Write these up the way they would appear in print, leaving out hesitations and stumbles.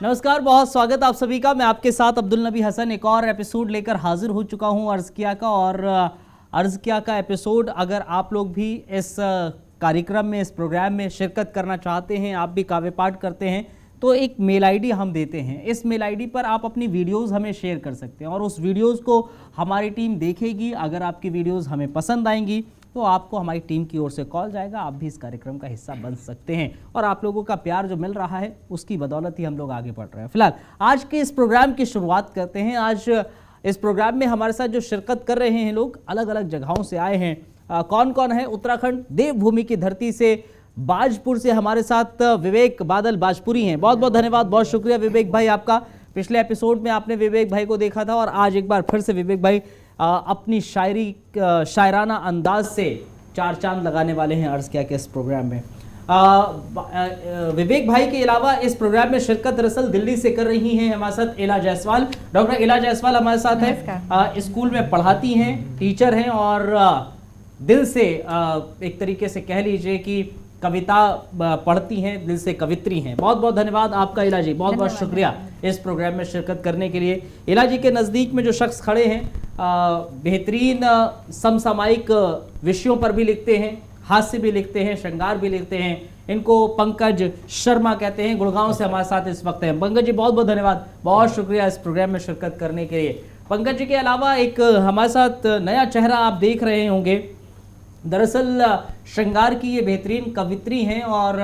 नमस्कार, बहुत स्वागत आप सभी का। मैं आपके साथ अब्दुल नबी हसन एक और एपिसोड लेकर हाजिर हो चुका हूं अर्ज़ किया का। और अर्ज़ किया का एपिसोड, अगर आप लोग भी इस कार्यक्रम में, इस प्रोग्राम में शिरकत करना चाहते हैं, आप भी काव्य पाठ करते हैं, तो एक मेल आईडी हम देते हैं। इस मेल आईडी पर आप अपनी वीडियोस हमें शेयर कर सकते हैं और उस वीडियोस को हमारी टीम देखेगी। अगर आपकी वीडियोस हमें पसंद आएंगी तो आपको हमारी टीम की ओर से कॉल जाएगा, आप भी इस कार्यक्रम का हिस्सा बन सकते हैं। और आप लोगों का प्यार जो मिल रहा है उसकी बदौलत ही हम लोग आगे बढ़ रहे हैं। फिलहाल आज के इस प्रोग्राम की शुरुआत करते हैं। आज इस प्रोग्राम में हमारे साथ जो शिरकत कर रहे हैं लोग अलग अलग जगहों से आए हैं। कौन कौन है? उत्तराखंड देवभूमि की धरती से, बाजपुर से हमारे साथ विवेक बादल बाजपुरी हैं। बहुत बहुत धन्यवाद, बहुत शुक्रिया विवेक भाई आपका। पिछले एपिसोड में आपने विवेक भाई को देखा था और आज एक बार फिर से विवेक भाई अपनी शायराना अंदाज से चार चांद लगाने वाले हैं अर्ज़ किया के इस प्रोग्राम में। विवेक भाई के अलावा इस प्रोग्राम में शिरकत दरअसल दिल्ली से कर रही हैं हमारे साथ एला जायसवाल। डॉक्टर एला जायसवाल हमारे साथ है, स्कूल में पढ़ाती हैं, टीचर हैं और दिल से एक तरीके से कह लीजिए कि कविता पढ़ती हैं, दिल से कवित्री हैं। बहुत बहुत धन्यवाद आपका इला जी, बहुत बहुत शुक्रिया इस प्रोग्राम में शिरकत करने के लिए। इला जी के नज़दीक में जो शख्स खड़े हैं, बेहतरीन समसामयिक विषयों पर भी लिखते हैं, हास्य भी लिखते हैं, श्रृंगार भी लिखते हैं। इनको पंकज शर्मा कहते हैं, गुड़गांव से हमारे साथ इस वक्त हैं। पंकज जी बहुत बहुत धन्यवाद, बहुत शुक्रिया इस प्रोग्राम में शिरकत करने के लिए। पंकज जी के अलावा एक हमारे साथ नया चेहरा आप देख रहे होंगे। दरअसल श्रृंगार की ये बेहतरीन कवित्री हैं और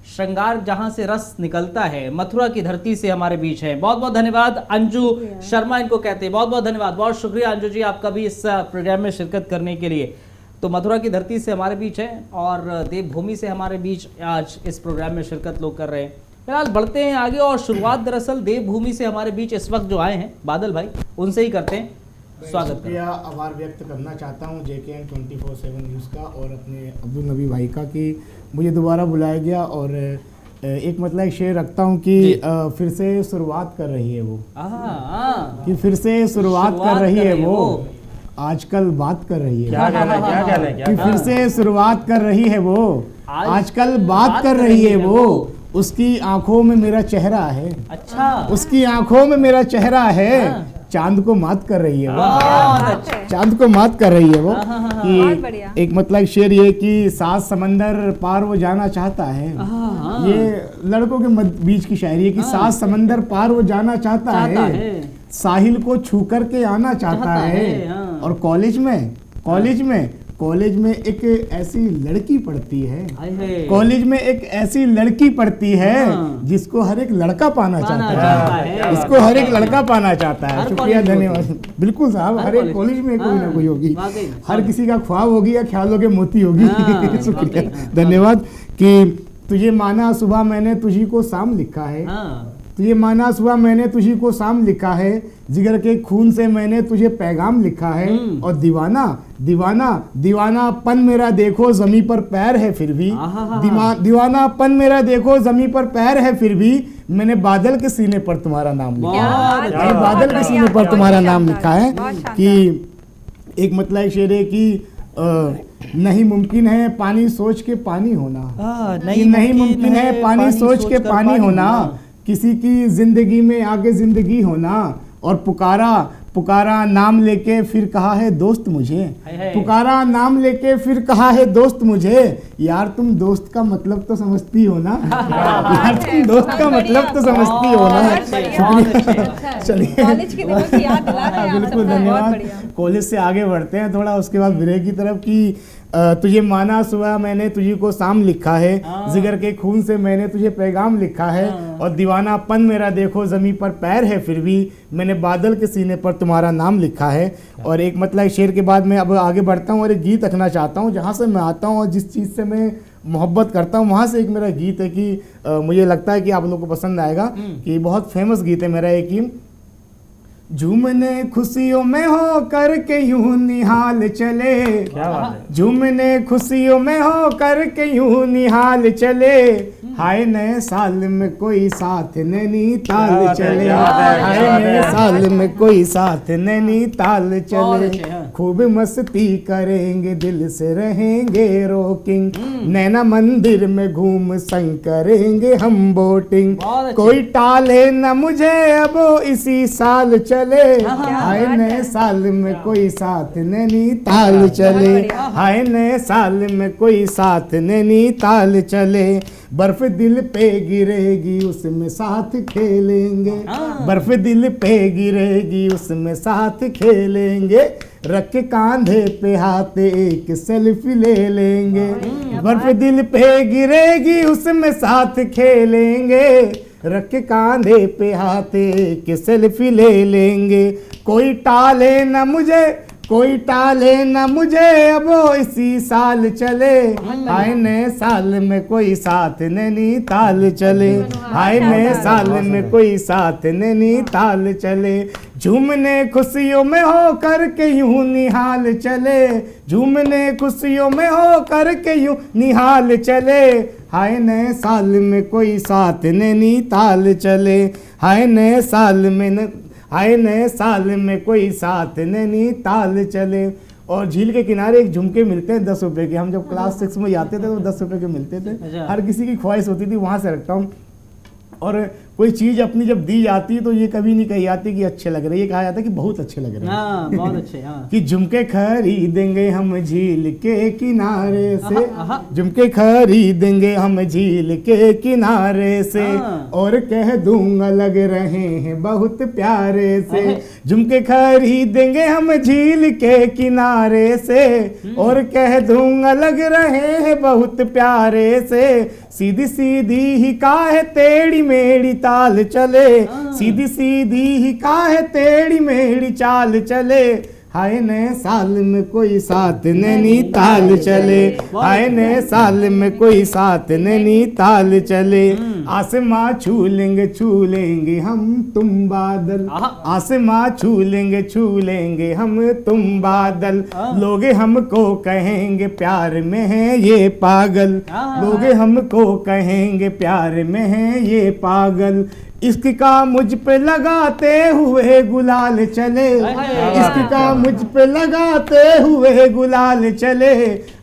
श्रृंगार जहां से रस निकलता है, मथुरा की धरती से हमारे बीच है। बहुत बहुत धन्यवाद। अंजू शर्मा इनको कहते हैं, बहुत बहुत धन्यवाद, बहुत शुक्रिया अंजू जी आपका भी इस प्रोग्राम में शिरकत करने के लिए। तो मथुरा की धरती से हमारे बीच है और देवभूमि से हमारे बीच आज इस प्रोग्राम में शिरकत लोग कर रहे हैं। फिलहाल बढ़ते हैं आगे और शुरुआत दरअसल देवभूमि से हमारे बीच इस वक्त जो आए हैं बादल भाई, उनसे ही करते हैं। स्वागत शुक्रिया आभार व्यक्त करना चाहता हूं JKN 24/7 न्यूज़ का और अपने अब्दुल नबी भाई का कि मुझे दोबारा बुलाया गया। और एक मतलब एक शेर रखता हूं कि फिर से शुरुआत कर रही है वो, कि फिर से शुरुआत कर रही है वो, आजकल बात कर रही है। क्या कहना है? कि फिर से शुरुआत कर रही है वो, आजकल बात कर रही है वो, उसकी आंखों में मेरा चेहरा है। अच्छा, उसकी आंखों में मेरा चेहरा है, चांद को मात कर रही है वो, चांद को मात कर रही है वो। कि एक मतलब शेर ये कि 7 समंदर पार वो जाना चाहता है। ये लड़कों के बीच की शायरी है कि 7 समंदर पार वो जाना चाहता है, साहिल को छू करके आना चाहता है। और कॉलेज में एक ऐसी लड़की पढ़ती है, कॉलेज में एक ऐसी लड़की पढ़ती है जिसको हर एक लड़का पाना चाहता है, जिसको हर एक लड़का पाना चाहता है। शुक्रिया, धन्यवाद। बिल्कुल साहब, हर एक कॉलेज में कोई ना कोई होगी, हर किसी का ख्वाब होगी या ख्यालों के मोती होगी। शुक्रिया, धन्यवाद। कि तुझे माना सुबह मैंने तुझी को शाम लिखा है, तुझे माना सुबह मैंने तुझी को शाम लिखा है, जिगर के खून से मैंने तुझे पैगाम लिखा है। और दीवानापन मेरा देखो ज़मीं पर पैर है फिर भी, दीवानापन मेरा देखो ज़मीं पर पैर है फिर भी, मैंने बादल के सीने पर तुम्हारा नाम लिखा है, बादल के सीने पर तुम्हारा नाम लिखा है। कि एक मतलब शेर है कि नहीं मुमकिन है पानी सोच के पानी होना, नहीं मुमकिन है पानी सोच के पानी होना, किसी की जिंदगी में आगे जिंदगी होना। और पुकारा नाम लेके फिर कहा है दोस्त मुझे, पुकारा नाम लेके फिर कहा है दोस्त मुझे। यार तुम दोस्त का मतलब तो समझती हो ना, यार तुम दोस्त का मतलब तो समझती हो ना। चलिए, बिल्कुल धन्यवाद। कॉलेज से आगे बढ़ते हैं थोड़ा, उसके बाद विरह की तरफ। की तुझे माना सुबह मैंने तुझी को शाम लिखा है, जिगर के खून से मैंने तुझे पैगाम लिखा है। और दीवानापन मेरा देखो ज़मीं पर पैर है फिर भी, मैंने बादल के सीने पर तुम्हारा नाम लिखा है। और एक मतलब शेर के बाद मैं अब आगे बढ़ता हूँ और एक गीत रखना चाहता हूँ जहाँ से मैं आता हूँ और जिस चीज़ से मैं मोहब्बत करता हूँ, वहाँ से एक मेरा गीत है कि मुझे लगता है कि आप लोगों को पसंद आएगा। कि बहुत फेमस गीत है मेरा, एक ही झूमने खुशियों में हो करके यूं निहाल चले, झूमने खुशियों में हो करके यूं निहाल चले, हाय नए साल में कोई साथ नैनीताल चले, हाय नए साल में कोई साथ नैनीताल चले, खूब मस्ती करेंगे दिल से रहेंगे रॉकिंग, नैना मंदिर में घूम संग करेंगे हम बोटिंग, कोई टाले न मुझे अब इसी साल चले, हाय नए साल में कोई साथ नैनीताल चले, हाय नए साल में कोई साथ नैनीताल चले, बर्फ दिल पे गिरेगी उसमें साथ खेलेंगे, बर्फ दिल पे गिरेगी उसमें साथ खेलेंगे, रख के कांधे पे हाथ एक सेल्फी ले लेंगे, बर्फ दिल पे गिरेगी उसमें साथ खेलेंगे, रख के कांधे पे हाथ एक सेल्फी ले लेंगे, कोई टाले न मुझे, कोई टाले न मुझे अब इसी साल चले, हाय नए साल में कोई साथ नैनीताल चले, हाय नए साल में कोई साथ नैनीताल चले, झूमने खुशियों में हो करके यूं निहाल चले, झूमने खुशियों में हो करके यूं निहाल चले, हाय नए साल में कोई साथ नैनीताल चले, हाय नए साल में हाय नए साल में कोई साथ नैनीताल चले। और झील के किनारे एक झुमके मिलते हैं 10 रुपए के, हम जब क्लास 6 में जाते थे तो 10 रुपए के मिलते थे, हर किसी की ख्वाहिश होती थी, वहाँ से रखता हूँ। और कोई चीज़ अपनी जब दी जाती है तो ये कभी नहीं कही जाती कि अच्छे लग रहे, ये कहा जाता है कि बहुत अच्छे लग रहे हैं, बहुत अच्छे, हाँ। कि झुमके खरीदेंगे हम झील के किनारे से, झुमके खरीदेंगे हम झील के किनारे से, और कह दूंगा लग रहे हैं बहुत प्यारे से, झुमके खरीदेंगे हम झील के किनारे से, और कह दूंगा लग रहे हैं बहुत प्यारे से, सीधी सीधी ही काहे टेढ़ी मेढ़ी ताल चले, सीधी सीधी ही काहे टेढ़ी मेढ़ी चाल चले, हाय नए साल में कोई साथ नैनीताल चले, हाय नए साल में कोई साथ नैनीताल चले, आसमां छू लेंगे हम तुम बादल, आसमां छू लेंगे हम तुम बादल, लोग हमको कहेंगे प्यार में है ये पागल, लोग हमको कहेंगे प्यार में है ये पागल, इश्क का मुझ पे लगाते हुए गुलाल चले, इश्क का मुझ पे लगाते हुए गुलाल चले,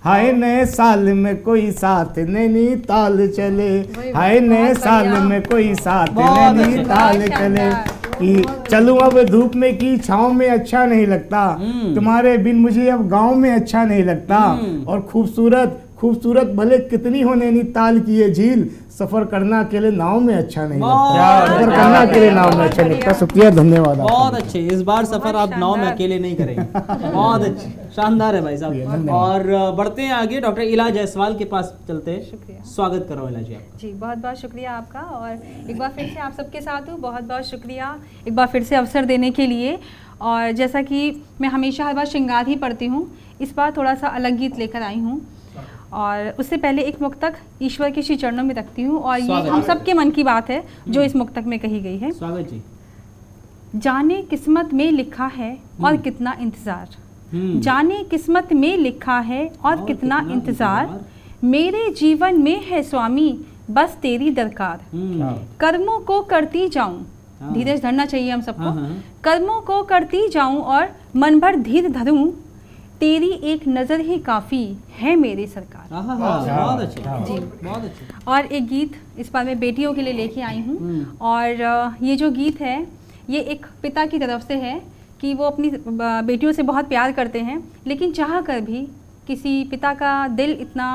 हाय नए साल में कोई साथ नैनीताल चले, हाय नए साल में कोई साथ नैनीताल चले, कि चलूं अब धूप में की छाँव में अच्छा नहीं लगता, तुम्हारे बिन मुझे अब गाँव में अच्छा नहीं लगता, और खूबसूरत खूबसूरत भले कितनी हो नैनीताल की ये झील, सफर करना अकेले नाव में अच्छा नहीं लगता, सफर करना अकेले नाव में अच्छा नहीं लगता। शुक्रिया, धन्यवाद। बहुत अच्छे, इस बार सफर आप नाव में अकेले नहीं करेंगे, बहुत अच्छे, शानदार है भाई साहब। और बढ़ते हैं आगे, डॉक्टर इला जायसवाल के पास चलते हैं। स्वागत करो इला जी आपका। जी बहुत बहुत शुक्रिया आपका, और एक बार फिर से आप सबके साथ हूँ, बहुत बहुत शुक्रिया एक बार फिर से अवसर देने के लिए। और जैसा कि मैं हमेशा हर बार श्रृंगार ही पढ़ती हूँ, इस बार थोड़ा सा अलग गीत लेकर आई हूँ, और उससे पहले एक मुक्तक ईश्वर के श्री चरणों में रखती हूँ, और ये हम सबके मन की बात है जो इस मुक्तक में कही गई है। स्वागत जी। जाने किस्मत में लिखा है और कितना इंतजार, जाने किस्मत में लिखा है और कितना इंतजार, मेरे जीवन में है स्वामी बस तेरी दरकार, कर्मों को करती जाऊं, धीरज धरना चाहिए हम सबको, कर्मों को करती जाऊं और मन भर धीर धरूं, तेरी एक नज़र ही काफ़ी है मेरी सरकार। बहुत अच्छे जी, बहुत अच्छे। और एक गीत इस बार मैं बेटियों के लिए लेके आई हूँ, और ये जो गीत है ये एक पिता की तरफ से है कि वो अपनी बेटियों से बहुत प्यार करते हैं, लेकिन चाह कर भी किसी पिता का दिल इतना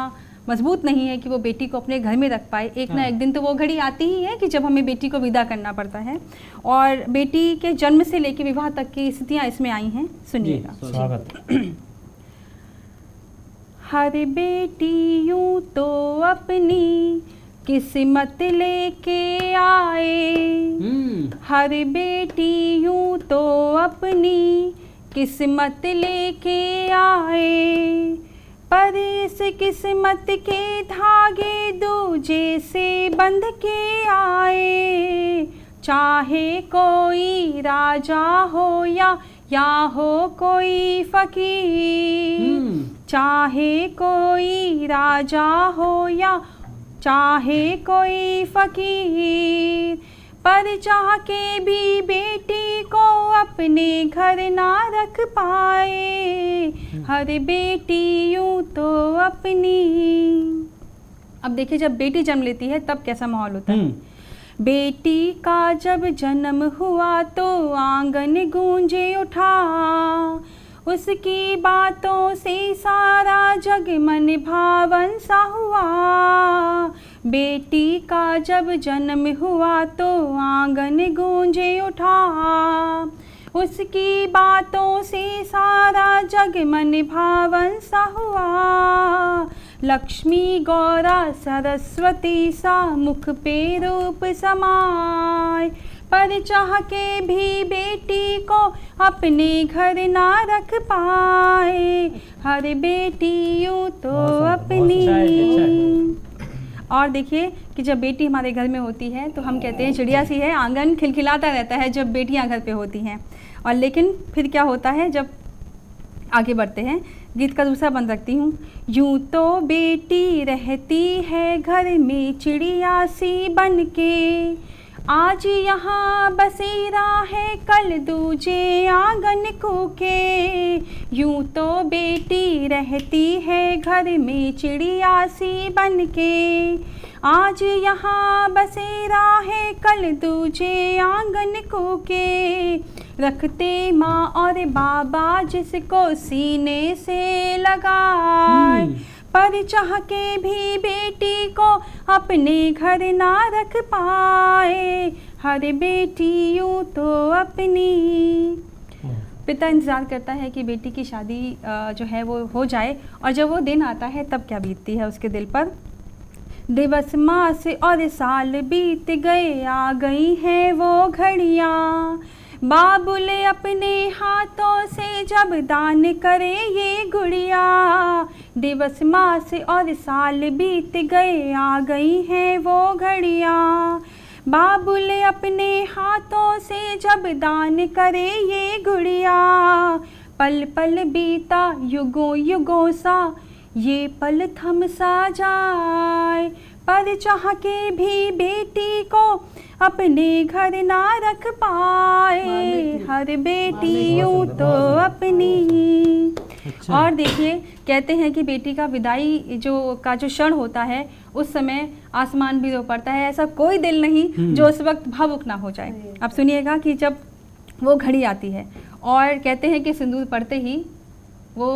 मजबूत नहीं है कि वो बेटी को अपने घर में रख पाए। एक ना एक दिन तो वो घड़ी आती ही है कि जब हमें बेटी को विदा करना पड़ता है, और बेटी के जन्म से लेकर विवाह तक की स्थितियाँ इसमें आई हैं, सुनिएगा। स्वागत। हर बेटी यूं तो अपनी किस्मत लेके आए, हर बेटी यूं तो अपनी किस्मत लेके आए, पर इस किस्मत के धागे दूजे से बंध के आए, चाहे कोई राजा हो या हो कोई फकीर, चाहे कोई राजा हो या चाहे कोई फकीर, पर चाह के भी बेटी को अपने घर ना रख पाए, हर बेटी यूं तो अपनी। अब देखिए जब बेटी जन्म लेती है तब कैसा माहौल होता है। बेटी का जब जन्म हुआ तो आंगन गूंजे उठा, उसकी बातों से सारा जग मन भावन सा हुआ। बेटी का जब जन्म हुआ तो आंगन गूंजे उठा, उसकी बातों से सारा जग मन भावन सा हुआ। लक्ष्मी गौरा सरस्वती सा मुख पे रूप समाए, पर चाह के भी बेटी को अपने घर ना रख पाए, हर बेटी यूं तो अपनी। और देखिए कि जब बेटी हमारे घर में होती है तो हम कहते हैं चिड़िया सी है, आंगन खिलखिलाता रहता है जब बेटियां घर पे होती हैं। और लेकिन फिर क्या होता है जब आगे बढ़ते हैं, गीत का दूसरा बंद रखती हूँ। यूं तो बेटी रहती है घर में चिड़िया सी बन के, आज यहाँ बसेरा है कल दूजे आंगन कूके। यूं तो बेटी रहती है घर में चिड़िया सी बन के, आज यहाँ बसेरा है कल दूजे आंगन कूके। रखते माँ और बाबा जिसको सीने से लगाए, पर चाह के भी बेटी को अपने घर ना रख पाए, हर बेटी यूं तो अपनी। पिता इंतज़ार करता है कि बेटी की शादी जो है वो हो जाए, और जब वो दिन आता है तब क्या बीतती है उसके दिल पर। दिवस मास और साल बीत गए, आ गई हैं वो घड़ियाँ, बाबुल अपने हाथों से जब दान करे ये गुड़िया। दिवस मास और साल बीत गए, आ गई हैं वो घड़िया, बाबुल अपने हाथों से जब दान करे ये गुड़िया। पल पल बीता युगों युगों सा, ये पल थम सा जाए, पर चाह के भी बेटी को अपने घर ना रख पाए, हर बेटी यूं तो अपनी। अच्छा। और देखिए कहते हैं कि बेटी का विदाई जो क्षण होता है उस समय आसमान भी रो पड़ता है, ऐसा कोई दिल नहीं जो उस वक्त भावुक ना हो जाए। अब सुनिएगा कि जब वो घड़ी आती है और कहते हैं कि सिंदूर पड़ते ही वो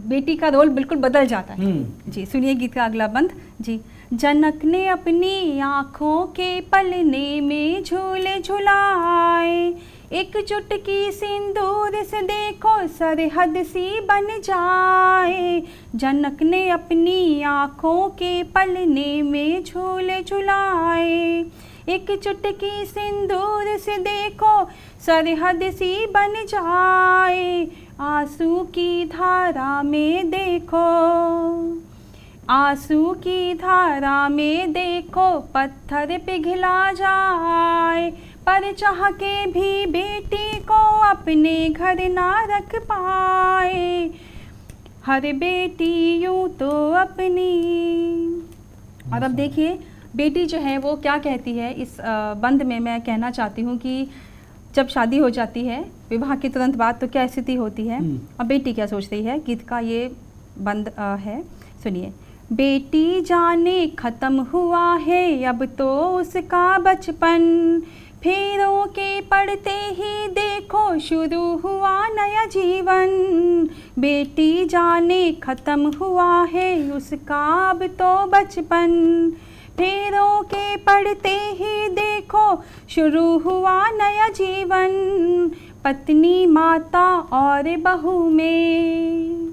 बेटी का रोल बिल्कुल बदल जाता है। जी सुनिए गीत का अगला बंद। जी जनक ने अपनी आँखों के पलने में झूले झुलाए, एक चुटकी सिंदूर से देखो सरहद सी बन जाए। जनक ने अपनी आँखों के पलने में झूले झुलाए, एक चुटकी सिंदूर से देखो सरहद सी बन जाए। आंसू की धारा में देखो, आंसू की धारा में देखो पत्थर पिघला जाए, पर चाह के भी बेटी को अपने घर ना रख पाए, हर बेटी यूं तो अपनी। और अब देखिए बेटी जो है वो क्या कहती है इस बंद में। मैं कहना चाहती हूँ कि जब शादी हो जाती है विवाह के तुरंत बाद तो क्या स्थिति होती है और बेटी क्या सोचती है। गीत का ये बंद है, सुनिए। बेटी जाने ख़त्म हुआ है अब तो उसका बचपन, फेरों के पड़ते ही देखो शुरू हुआ नया जीवन। बेटी जाने ख़त्म हुआ है उसका अब तो बचपन, फेरों के पड़ते ही देखो शुरू हुआ नया जीवन। पत्नी माता और बहू में,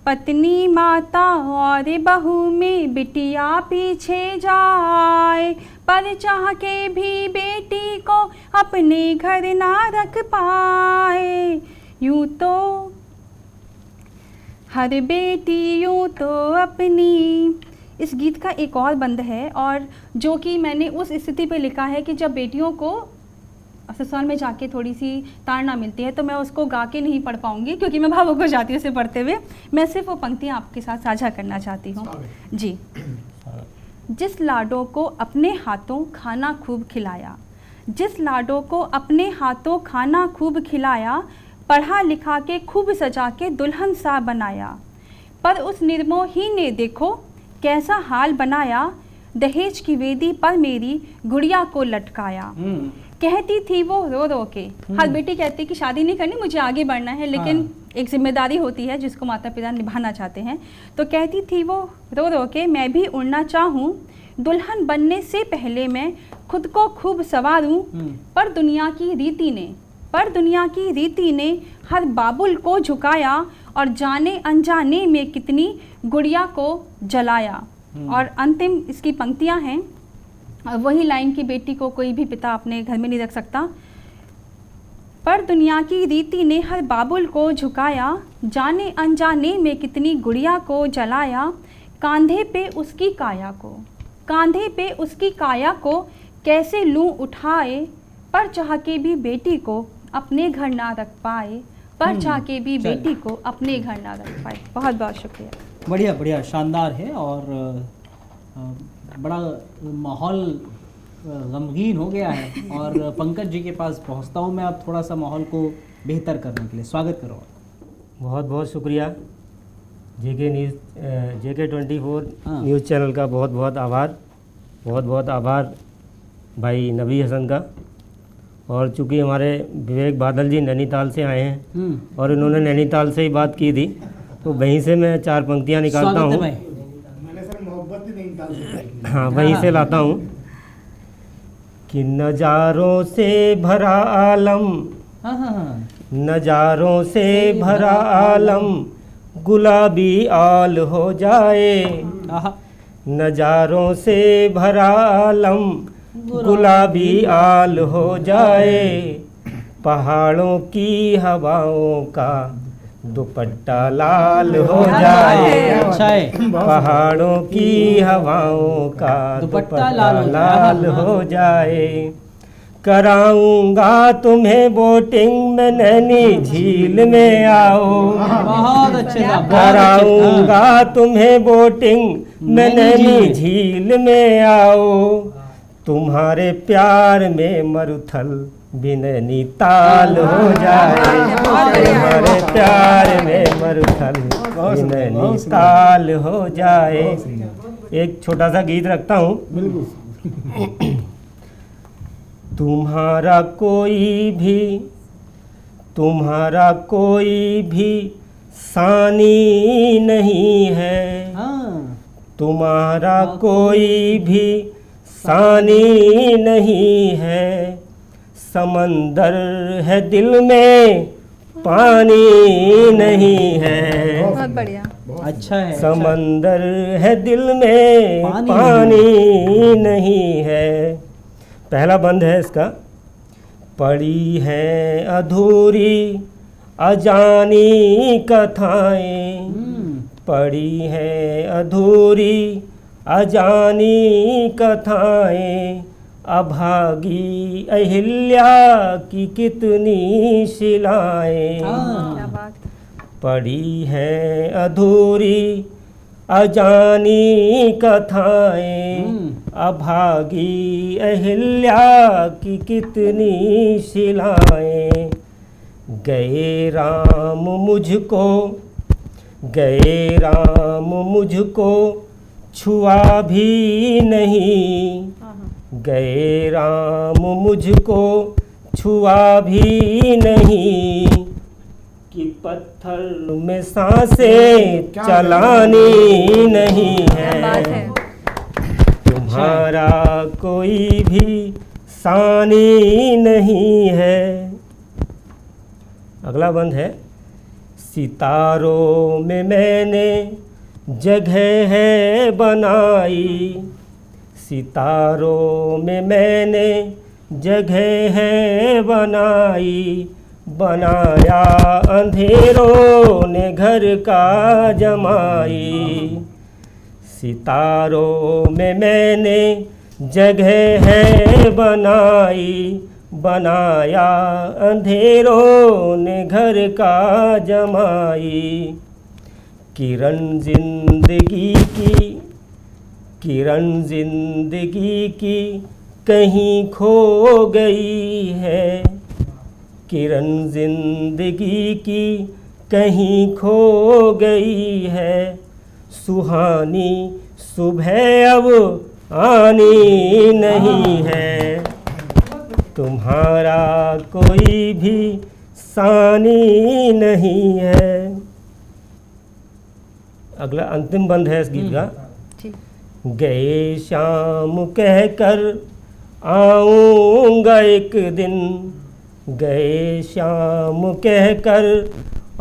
पत्नी माता और बहू में बिटिया पीछे जाए, पर चाह के भी बेटी को अपने घर ना रख पाए। यूं तो हर बेटी यूं तो अपनी। इस गीत का एक और बंद है और जो कि मैंने उस स्थिति पे लिखा है कि जब बेटियों को ससुराल में जाके थोड़ी सी ताड़ना मिलती है तो मैं उसको गा के नहीं पढ़ पाऊंगी क्योंकि मैं भावुक हो जाती हूँ उसे पढ़ते हुए। मैं सिर्फ वो पंक्तियाँ आपके साथ साझा करना चाहती हूँ। जी। जिस लाडों को अपने हाथों खाना खूब खिलाया, जिस लाडों को अपने हाथों खाना खूब खिलाया, पढ़ा लिखा के खूब सजा के दुल्हन सा बनाया, पर उस निर्मोही ने देखो कैसा हाल बनाया, दहेज की वेदी पर मेरी गुड़िया को लटकाया। कहती थी वो रो रो के, हर बेटी कहती कि शादी नहीं करनी, मुझे आगे बढ़ना है, लेकिन एक जिम्मेदारी होती है जिसको माता पिता निभाना चाहते हैं। तो कहती थी वो रो रो के, मैं भी उड़ना चाहूँ, दुल्हन बनने से पहले मैं खुद को खूब सवारूं, पर दुनिया की रीति ने हर बाबुल को झुकाया, और जाने अनजाने में कितनी गुड़िया को जलाया। और अंतिम इसकी पंक्तियां हैं, वही लाइन की बेटी को कोई भी पिता अपने घर में नहीं रख सकता। पर दुनिया की रीति ने हर बाबुल को झुकाया, जाने अनजाने में कितनी गुड़िया को जलाया, कांधे पे उसकी काया को कैसे लूं उठाए, पर चाह के भी बेटी को अपने घर ना रख पाए, बहुत बहुत शुक्रिया। बढ़िया बढ़िया, शानदार है। और बड़ा माहौल गमगीन हो गया है, और पंकज जी के पास पहुंचता हूं मैं अब थोड़ा सा माहौल को बेहतर करने के लिए। स्वागत करो। बहुत बहुत शुक्रिया JK 24 न्यूज़ चैनल का, बहुत बहुत आभार भाई नबी हसन का। और चूँकि हमारे विवेक बादल जी नैनीताल से आए हैं और इन्होंने नैनीताल से ही बात की थी, तो वहीं से मैं 4 पंक्तियाँ निकालता हूँ। हाँ, वहीं से लाता हूँ कि नज़ारों से भरा आलम, नज़ारों से भरा आलम गुलाबी आल हो जाए, नज़ारों से भरा आलम गुलाबी आल हो जाए, पहाड़ों की हवाओं का दुपट्टा लाल हो जाए, पहाड़ों की हवाओं का दुपट्टा लाल हो जाए, कराऊंगा तुम्हें बोटिंग में नैनी झील में आओ, बहुत अच्छे, कराऊंगा तुम्हें बोटिंग में नैनी झील में आओ, तुम्हारे प्यार में मरुथल भी नैनीताल हो जाए, तुम्हारे प्यार में मरुथल भी नैनीताल हो जाए। एक छोटा सा गीत रखता हूँ। तुम्हारा कोई भी सानी नहीं है, तुम्हारा कोई भी सानी नहीं है, समंदर है दिल में पानी नहीं है, बहुत बढ़िया, अच्छा है, समंदर है दिल में पानी नहीं है। पहला बंद है इसका, पड़ी है अधूरी अजानी कथाएं, पड़ी है अधूरी अजानी कथाएं, अभागी अहिल्या की कितनी शिलाएं, पड़ी है अधूरी अजानी कथाएं, अभागी अहिल्या की कितनी शिलाएं, गए राम मुझको छुआ भी नहीं, गए राम मुझको छुआ भी नहीं, कि पत्थर में सांसें चलानी नहीं है, तुम्हारा कोई भी सानी नहीं है। अगला बंद है, सितारों में मैंने जगह है बनाई, सितारों में मैंने जगह है बनाई, बनाया अंधेरों ने घर का जमाई, सितारों में मैंने जगह है बनाई, बनाया अंधेरों ने घर का जमाई, किरण जिंदगी की किरण जिंदगी की कहीं खो गई है, किरण जिंदगी की कहीं खो गई है, सुहानी सुबह अब आनी नहीं है, तुम्हारा कोई भी सानी नहीं है। अगला अंतिम बंद है इस गीत का। गए शाम कहकर आऊँगा एक दिन, गए शाम कहकर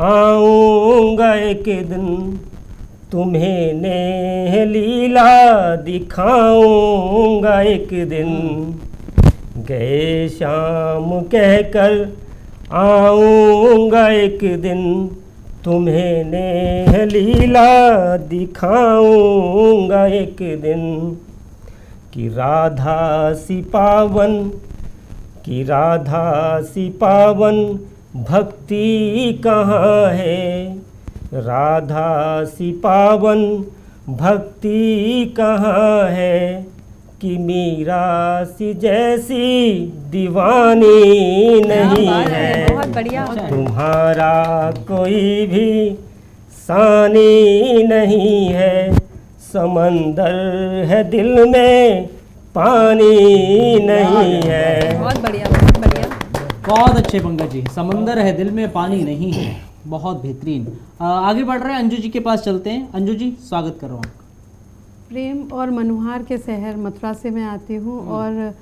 आऊँगा एक दिन, तुम्हें ने लीला दिखाऊँगा एक दिन, गए शाम कहकर आऊँगा एक दिन, तुम्हें ने लीला दिखाऊँगा एक दिन, कि राधा सी पावन, कि राधा सी पावन भक्ति कहाँ है, राधा सी पावन भक्ति कहाँ है, कि मीरा सी जैसी दीवानी नहीं है, बहुत बढ़िया। तुम्हारा कोई भी सानी नहीं है, समंदर है दिल में पानी नहीं है। बहुत बढ़िया, बहुत बढ़िया। बहुत अच्छे पंकज जी, समंदर है दिल में पानी नहीं है, बहुत बेहतरीन। आगे बढ़ रहे हैं, अंजू जी के पास चलते हैं। अंजू जी, स्वागत कर रहा हूँ। प्रेम और मनोहार के शहर मथुरा से मैं आती हूँ और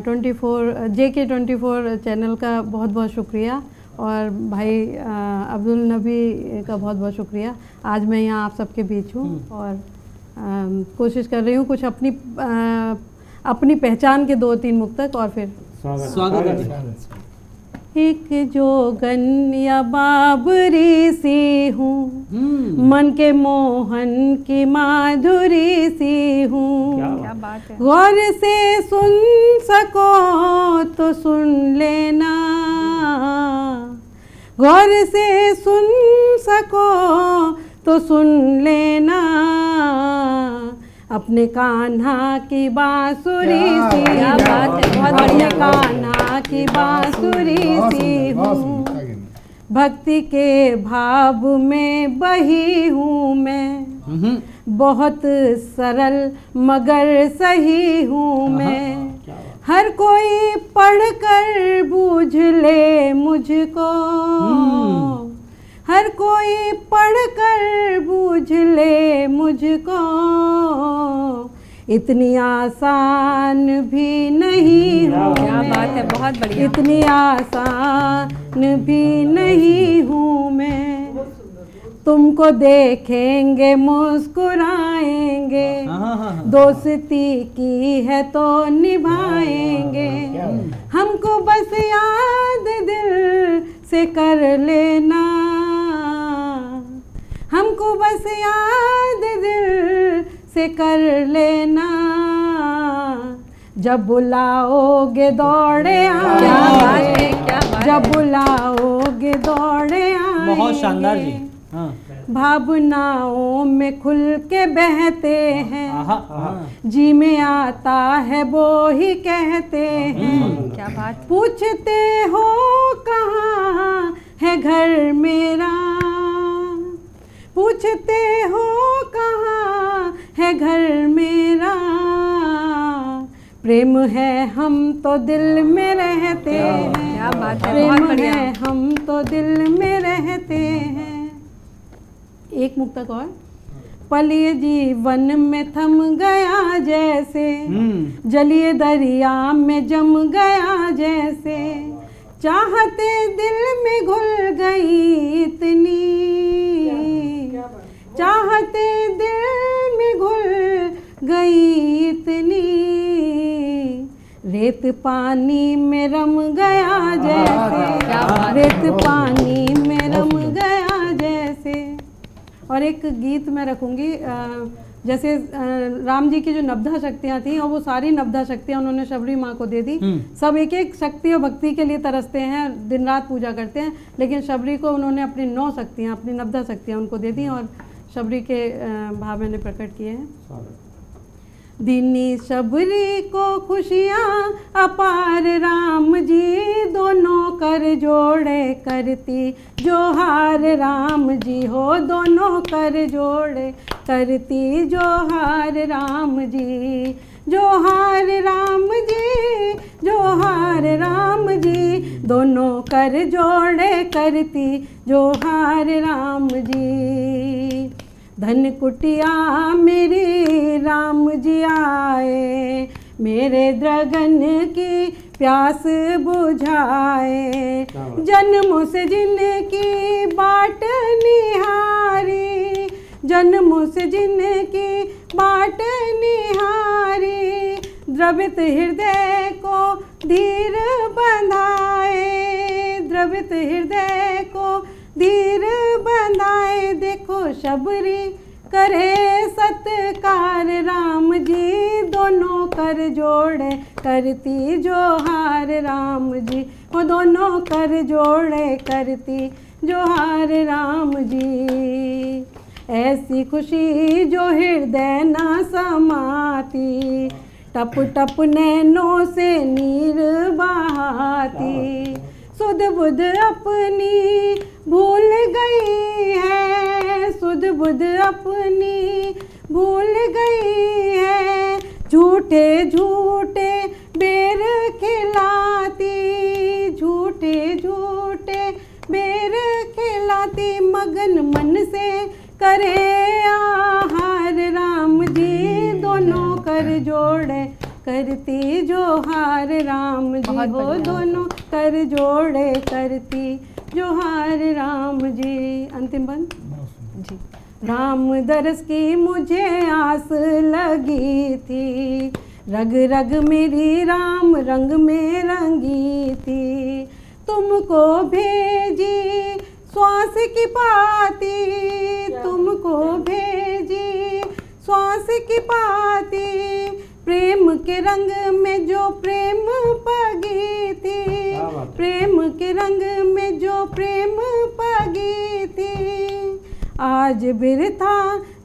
24 चैनल का बहुत बहुत शुक्रिया और भाई अब्दुल नबी का बहुत बहुत शुक्रिया। आज मैं यहाँ आप सबके बीच हूँ और कोशिश कर रही हूँ कुछ अपनी पहचान के 2-3 मुक्तक और फिर स्वागत है। एक जोगन या बाबरी सी हूँ, मन के मोहन की माधुरी सी हूँ, क्या बात है। गौर से सुन सको तो सुन लेना, गौर से सुन सको तो सुन लेना, अपने कान्हा की बांसुरी सी, क्या बात है, बहुत बढ़िया। कान्हा की बांसुरी सी हूँ, भक्ति के भाव में बही हूँ मैं, बहुत सरल मगर सही हूँ मैं, हर कोई पढ़कर बूझ ले मुझको, हर कोई पढ़कर बूझ ले मुझको, इतनी आसान भी नहीं हूँ, क्या बात है, बहुत बढ़िया। इतनी आसान भी नहीं हूँ मैं, तुमको देखेंगे मुस्कुराएंगे, दोस्ती की है तो निभाएंगे, हमको बस याद दिल से कर लेना, हमको बस याद दिल से कर लेना, जब बुलाओगे दौड़े आएंगे, क्या बात है, क्या बात है। जब बुलाओगे दौड़े आएंगे, बहुत शानदार जी। हाँ। भावनाओं में खुल के बहते हैं, आहा। जी में आता है वो ही कहते हैं, क्या बात। पूछते हो कहाँ है घर मेरा, पूछते हो कहाँ है घर मेरा, प्रेम है हम तो दिल में रहते हैं, क्या बात है, प्रेम बहुत बढ़िया। है हम तो दिल में रहते हैं। एक मुक्तक और, पलिए जीवन में थम गया जैसे, जलिए दरिया में जम गया जैसे, चाहते दिल में घुल गई इतनी, चाहते दिल में घुल गई इतनी, रेत पानी में रम गया जैसे, रेत पानी में रम गया जैसे। और एक गीत मैं रखूँगी, जैसे राम जी की जो नवधा शक्तियाँ थी और वो सारी नवधा शक्तियाँ उन्होंने शबरी माँ को दे दी। सब एक एक शक्ति और भक्ति के लिए तरसते हैं, दिन रात पूजा करते हैं, लेकिन शबरी को उन्होंने अपनी 9 शक्तियाँ, अपनी नवधा शक्तियाँ उनको दे दी और शबरी के भाव मैंने प्रकट किए हैं। दीनी सबरी को खुशियाँ अपार राम जी, दोनों कर जोड़े करती जोहार राम जी हो, दोनों कर जोड़े करती जोहार राम जी। जोहार राम जी, जोहार राम जी, दोनों कर जोड़े करती जोहार राम जी। धन कुटिया मेरी राम जी आए, मेरे द्रगन की प्यास बुझाए। जन्मों से जिनकी बाट निहारी, जन्मों से जिनकी बाट निहारी, द्रवित हृदय को धीर बंधाए, द्रवित हृदय को धीर बंधाए। देखो शबरी करे सत्कार राम जी, दोनों कर जोड़े करती जोहार राम जी वो, दोनों कर जोड़े करती जोहार राम जी। ऐसी खुशी जो हृदय ना समाती, टप टप नैनों से नीर बहाती। सुध बुध अपनी भूल गई है, सुध बुध अपनी भूल गई है। झूठे झूठे बेर खिलाती, झूठे झूठे बेर खिलाती। मगन मन से करे आहार राम जी, दोनों कर जोड़े करती जोहार राम जी हो, दोनों कर जोड़े करती जोहार राम जी। अंतिम बंद जी। राम दरस की मुझे आस लगी थी, रग रग मेरी राम रंग में रंगी थी। तुमको भेजी श्वास की पाती, तुमको भेजी श्वास की पाती। प्रेम के रंग में जो प्रेम पगी थी, प्रेम के रंग में जो प्रेम पगी थी। आज बिरथा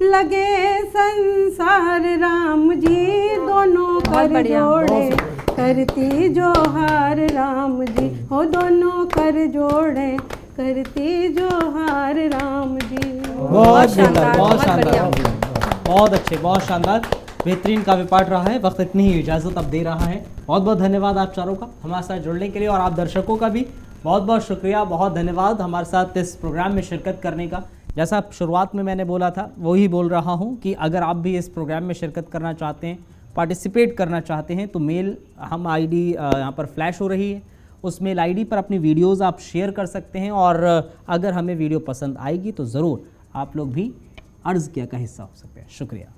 लगे संसार राम जी, दोनों कर जोड़े करती जोहार राम जी हो, दोनों कर जोड़े करती जोहार राम जी। बहुत शानदार, बहुत शानदार, बहुत अच्छे, बहुत शानदार, बेहतरीन काव्य पाठ रहा है। वक्त इतनी ही इजाज़त अब दे रहा है। बहुत बहुत धन्यवाद आप चारों का हमारे साथ जुड़ने के लिए, और आप दर्शकों का भी बहुत बहुत शुक्रिया, बहुत धन्यवाद हमारे साथ इस प्रोग्राम में शिरकत करने का। जैसा शुरुआत में मैंने बोला था वही बोल रहा हूँ कि अगर आप भी इस प्रोग्राम में शिरकत करना चाहते हैं, पार्टिसिपेट करना चाहते हैं, तो मेल हम आईडी यहाँ पर फ्लैश हो रही है, उस मेल आईडी पर अपनी वीडियोज़ आप शेयर कर सकते हैं। और अगर हमें वीडियो पसंद आएगी तो ज़रूर आप लोग भी अर्ज़ किया का हिस्सा हो सकते हैं। शुक्रिया।